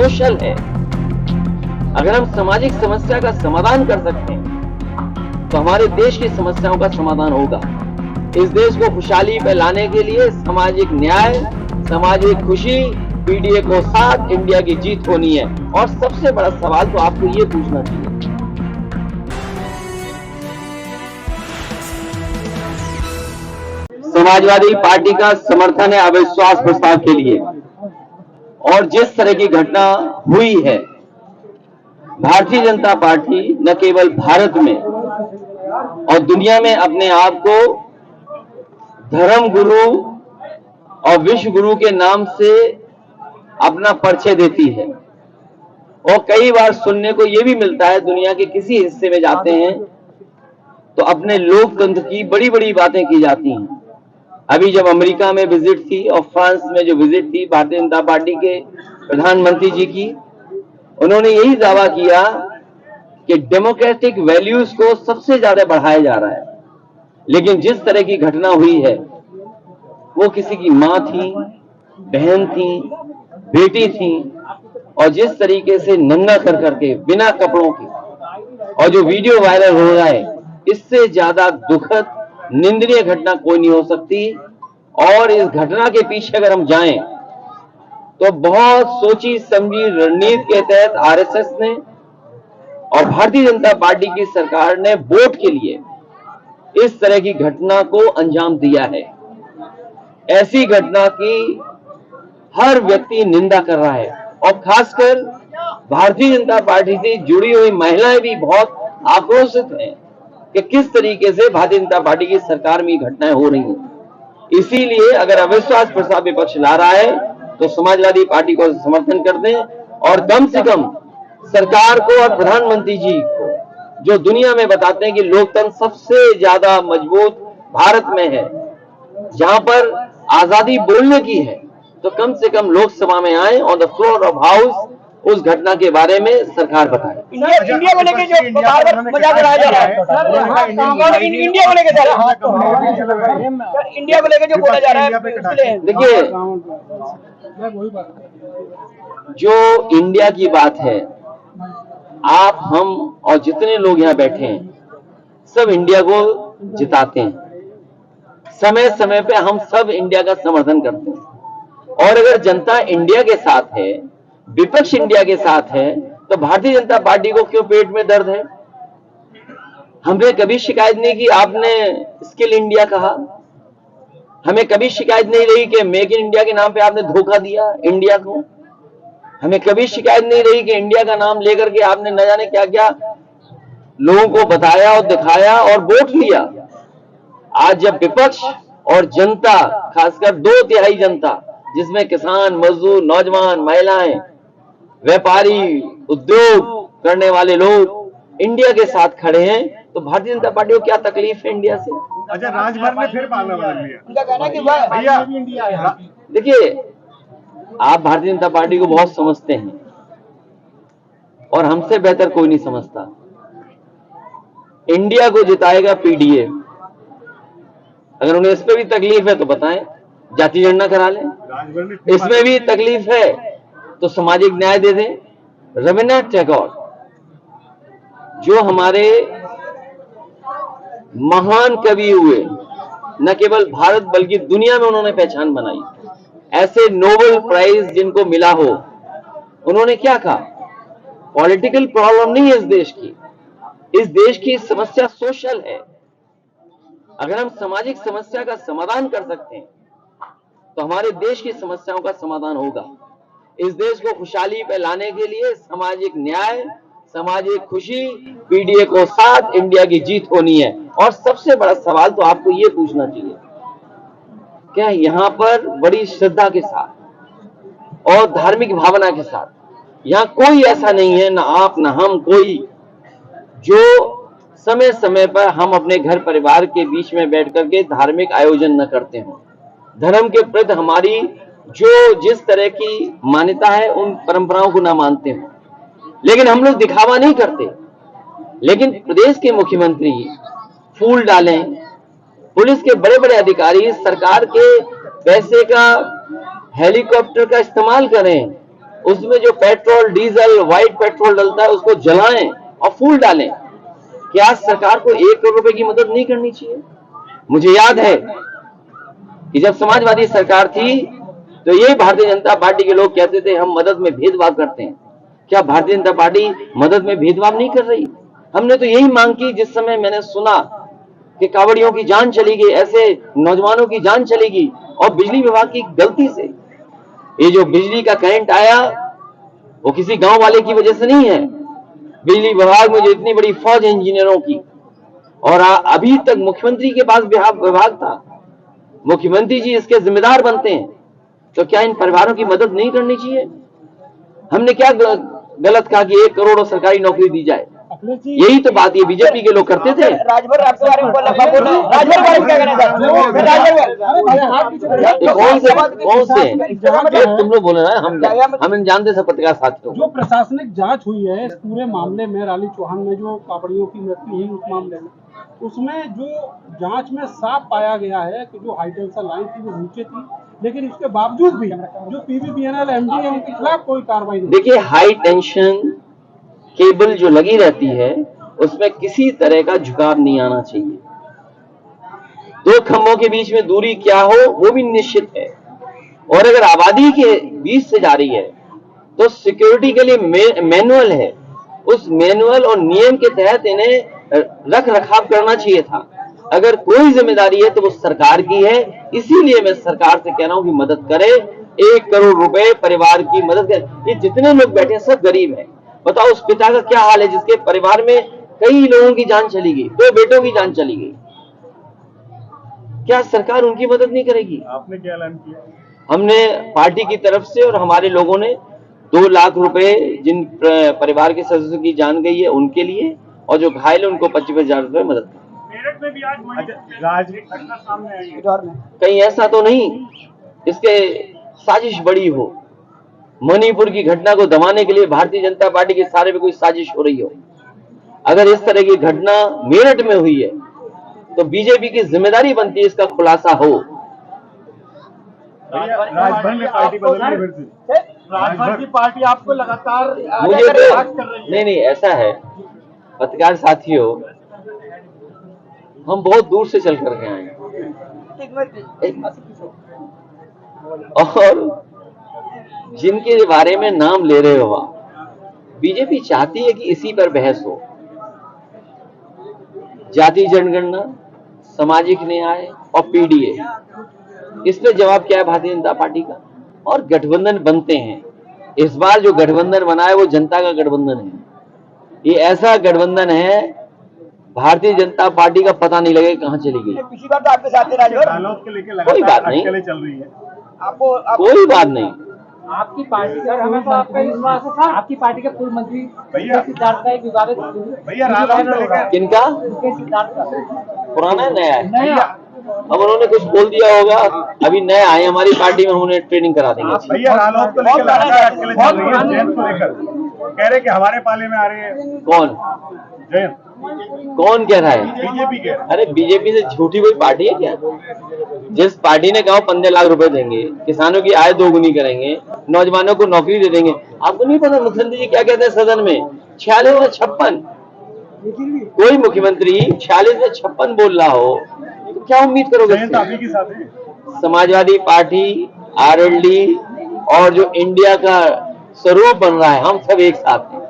Social है। अगर हम सामाजिक समस्या का समाधान कर सकते हैं तो हमारे देश की समस्याओं का समाधान होगा। इस देश को खुशहाली पे लाने के लिए सामाजिक न्याय, सामाजिक खुशी, पीडीए को साथ इंडिया की जीत होनी है। और सबसे बड़ा सवाल तो आपको ये पूछना चाहिए, समाजवादी पार्टी का समर्थन है अविश्वास प्रस्ताव के लिए। और जिस तरह की घटना हुई है, भारतीय जनता पार्टी न केवल भारत में और दुनिया में अपने आप को धर्म गुरु और विश्व गुरु के नाम से अपना परिचय देती है। और कई बार सुनने को यह भी मिलता है, दुनिया के किसी हिस्से में जाते हैं तो अपने लोकतंत्र की बड़ी बड़ी बातें की जाती हैं। अभी जब अमेरिका में विजिट थी और फ्रांस में जो विजिट थी भारतीय जनता पार्टी के प्रधानमंत्री जी की, उन्होंने यही दावा किया कि डेमोक्रेटिक वैल्यूज को सबसे ज्यादा बढ़ाया जा रहा है। लेकिन जिस तरह की घटना हुई है, वो किसी की मां थी, बहन थी, बेटी थी, और जिस तरीके से नंगा कर करके बिना कपड़ों के, और जो वीडियो वायरल हो रहा है, इससे ज्यादा दुखद निंदनीय घटना कोई नहीं हो सकती। और इस घटना के पीछे अगर हम जाएं तो बहुत सोची समझी रणनीति के तहत आरएसएस ने और भारतीय जनता पार्टी की सरकार ने वोट के लिए इस तरह की घटना को अंजाम दिया है। ऐसी घटना की हर व्यक्ति निंदा कर रहा है और खासकर भारतीय जनता पार्टी से जुड़ी हुई महिलाएं भी बहुत आक्रोशित हैं कि किस तरीके से भारतीय जनता पार्टी की सरकार में घटनाएं हो रही हैं। इसीलिए अगर अविश्वास प्रस्ताव विपक्ष ला रहा है तो समाजवादी पार्टी को समर्थन कर दें और कम से कम सरकार को और प्रधानमंत्री जी को, जो दुनिया में बताते हैं कि लोकतंत्र सबसे ज्यादा मजबूत भारत में है, जहां पर आजादी बोलने की है, तो कम से कम लोकसभा में आए, on the floor of house उस घटना के बारे में सरकार बताए। इंडिया को लेके जो बार बार मजाक उड़ाया जा रहा है, इंडिया को लेके इंडिया को लेके जो बोला जा रहा है, देखिए, जो इंडिया की बात है, आप, हम और जितने लोग यहाँ बैठे हैं सब इंडिया को जिताते हैं। समय समय पे हम सब इंडिया का समर्थन करते हैं। और अगर जनता इंडिया के साथ है, विपक्ष इंडिया के साथ है, तो भारतीय जनता पार्टी को क्यों पेट में दर्द है? हमने कभी शिकायत नहीं की आपने स्किल इंडिया कहा, हमें कभी शिकायत नहीं रही कि मेक इन इंडिया के नाम पे आपने धोखा दिया इंडिया को, हमें कभी शिकायत नहीं रही कि इंडिया का नाम लेकर के आपने न जाने क्या क्या लोगों को बताया और दिखाया और वोट लिया। आज जब विपक्ष और जनता, खासकर 2/3 जनता जिसमें किसान, मजदूर, नौजवान, महिलाएं, व्यापारी, उद्योग करने वाले लोग इंडिया के साथ खड़े हैं, तो भारतीय जनता पार्टी को क्या तकलीफ है इंडिया से? अच्छा, राजभर ने फिर पाला बदल लिया। उनका कहना है कि भैया देखिए, आप भारतीय जनता पार्टी को बहुत समझते हैं और हमसे बेहतर कोई नहीं समझता। इंडिया को जिताएगा पीडीए। अगर उन्हें इस पे भी तकलीफ है तो बताएं, जाति गणना करा लें। इसमें भी तकलीफ है तो सामाजिक न्याय दे दें। रविन्द्रनाथ टैगोर, जो हमारे महान कवि हुए, न केवल भारत बल्कि दुनिया में उन्होंने पहचान बनाई, ऐसे नोबेल प्राइज जिनको मिला हो, उन्होंने क्या कहा? पॉलिटिकल प्रॉब्लम नहीं है इस देश की समस्या सोशल है। अगर हम सामाजिक समस्या का समाधान कर सकते हैं तो हमारे देश की समस्याओं का समाधान होगा। इस देश को खुशहाली पे लाने के लिए सामाजिक न्याय, सामाजिक खुशी, पीडीए को साथ इंडिया की जीत होनी है। और सबसे बड़ा सवाल तो आपको ये पूछना चाहिए, क्या यहाँ पर बड़ी श्रद्धा के साथ और धार्मिक भावना के साथ, यहाँ कोई ऐसा नहीं है, ना आप ना हम, कोई जो समय समय पर हम अपने घर परिवार के बीच में बैठ करके धार्मिक आयोजन न करते हो। धर्म के प्रति हमारी जो जिस तरह की मान्यता है उन परंपराओं को ना मानते हो, लेकिन हम लोग दिखावा नहीं करते। लेकिन प्रदेश के मुख्यमंत्री फूल डालें, पुलिस के बड़े बड़े अधिकारी सरकार के पैसे का, हेलीकॉप्टर का इस्तेमाल करें उसमें जो पेट्रोल डीजल व्हाइट पेट्रोल डलता है उसको जलाएं और फूल डालें। क्या सरकार को 1 करोड़ रुपए की मदद नहीं करनी चाहिए? मुझे याद है कि जब समाजवादी सरकार थी तो ये भारतीय जनता पार्टी के लोग कहते थे हम मदद में भेदभाव करते हैं। क्या भारतीय जनता पार्टी मदद में भेदभाव नहीं कर रही? हमने तो यही मांग की जिस समय मैंने सुना कि कांवड़ियों की जान चली गई, ऐसे नौजवानों की जान चली गई, और बिजली विभाग की गलती से ये जो बिजली का करंट आया वो किसी गांव वाले की वजह से नहीं है। बिजली विभाग में जो इतनी बड़ी फौज है इंजीनियरों की, और अभी तक मुख्यमंत्री के पास विभाग था, मुख्यमंत्री जी इसके जिम्मेदार बनते हैं, तो क्या इन परिवारों की मदद नहीं करनी चाहिए? हमने क्या गलत कहा कि 1 करोड़ सरकारी नौकरी दी जाए? यही तो बात ये बीजेपी के लोग करते थे। राजभर आपके बारे में बोला, राजभर बारे में क्या कहना चाहते हो? कौन से तुम लोग बोले ना, हम जानते सब पत्रकार साथियों। जो प्रशासनिक जांच हुई है इस पूरे मामले में, राली चौहान में जो कांवड़ियों की मृत्यु हुई उस मामले में, उसमें जो जांच में साफ पाया गया है कि जो हाई टेंशन लाइन थी वो नीचे थी, लेकिन इसके बावजूद भी जो पीवीबीएनएल एमडी है उनके खिलाफ कोई कार्रवाई नहीं। देखिए, हाई टेंशन केबल जो लगी रहती है उसमें किसी तरह का झुकाव नहीं आना चाहिए। 2 खंभों के बीच में दूरी क्या हो वो भी निश्चित है, और अगर आबादी के बीच से जा रही है तो सिक्योरिटी के लिए मैनुअल है, उस मैनुअल और नियम के तहत इन्हें रख रखाव करना चाहिए था। अगर कोई जिम्मेदारी है तो वो सरकार की है, इसीलिए मैं सरकार से कह रहा हूं कि मदद करे। 1 करोड़ रुपए परिवार की मदद करे। ये जितने लोग बैठे हैं सब गरीब हैं। बताओ उस पिता का क्या हाल है जिसके परिवार में कई लोगों की जान चली गई, 2 बेटों की जान चली गई। क्या सरकार उनकी मदद नहीं करेगी? आपने क्या ऐलान किया? हमने पार्टी की तरफ से और हमारे लोगों ने 2 लाख रुपए जिन परिवार के सदस्यों की जान गई है उनके लिए, और जो घायल है उनको 25,000 रुपए मदद। मेरठ में भी आज घटना सामने आई है। कहीं ऐसा तो नहीं इसके साजिश बड़ी हो, मणिपुर की घटना को दबाने के लिए भारतीय जनता पार्टी के सारे में कोई साजिश हो रही हो। अगर इस तरह की घटना मेरठ में हुई है तो बीजेपी की जिम्मेदारी बनती है इसका खुलासा हो। राजभर में पार्टी बदलनी फिर से। राजभर की पार्टी आपको लगातार मुझे तो नहीं ऐसा है पत्रकार साथियों, हम बहुत दूर से चल करके आए और जिनके बारे में नाम ले रहे हो आप, बीजेपी चाहती है कि इसी पर बहस हो। जाति जनगणना, सामाजिक न्याय और पीडीए, इस पे जवाब क्या है भारतीय जनता पार्टी का? और गठबंधन बनते हैं। इस बार जो गठबंधन बना है वो जनता का गठबंधन है। ये ऐसा गठबंधन है भारतीय जनता पार्टी का पता नहीं लगे कहां चली गई। पिछली बार तो आपके साथ थे राजभर, कोई बात नहीं, चल रही है आपको कोई बात नहीं। आपकी पार्टी का हमें तो आपका विश्वास था, आपकी पार्टी का पूर्व मंत्री सिद्धार्थ का एक विवादित किनका सिद्धार्थ का पुराना है नया है? नया अब उन्होंने कुछ बोल दिया होगा, अभी नए आए हमारी पार्टी में, हम उन्हें ट्रेनिंग करा देंगे। भैया रालोद को लेकर लगातार अकेले चल रही है, जयंत को लेकर कह रहे कि हमारे पाले में आ रही है। कौन जयंत कौन कह रहा है? बीजेपी कह रहा है। अरे बीजेपी से झूठी कोई पार्टी है क्या? जिस पार्टी ने कहा 15 लाख रुपए देंगे, किसानों की आय 2 गुनी करेंगे, नौजवानों को नौकरी दे देंगे। आपको नहीं पता मुख्यमंत्री जी क्या कहते हैं सदन में? 46 में 56। कोई मुख्यमंत्री 46 में 56 बोल रहा हो तो क्या उम्मीद करोगे? समाजवादी पार्टी, आरएलडी और जो इंडिया का स्वरूप बन रहा है, हम सब एक साथ हैं।